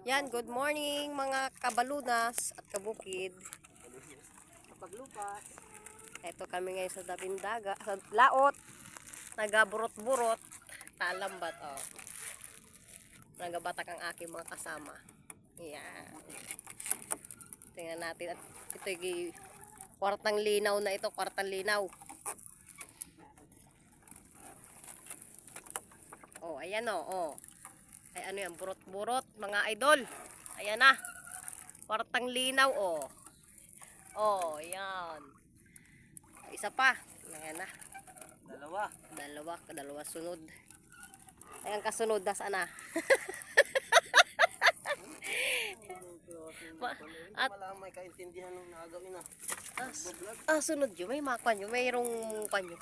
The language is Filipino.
Yan, good morning mga kabalunas at kabukid. Kapaglupas. Ito kami ngayon sa Dabindaga, sa laot. Nagaburot-burot. Talambat, oh. Nagabatak ang aking mga kasama. Yan. Tingnan natin. At ito yung kwartang linaw na ito. Kwartang linaw. Oh, ayan oh. Oh. Ay ano yan, burot-burot mga idol. Ayan na. Kwartang linaw oh. Oh, yan. Isa pa. Ayan na. Dalawa sunod. Ayan kasunod das ana. At wala may kaintindihan ng nagawin na. Sunod yun. May makwan yun. Mayroong kwan yun.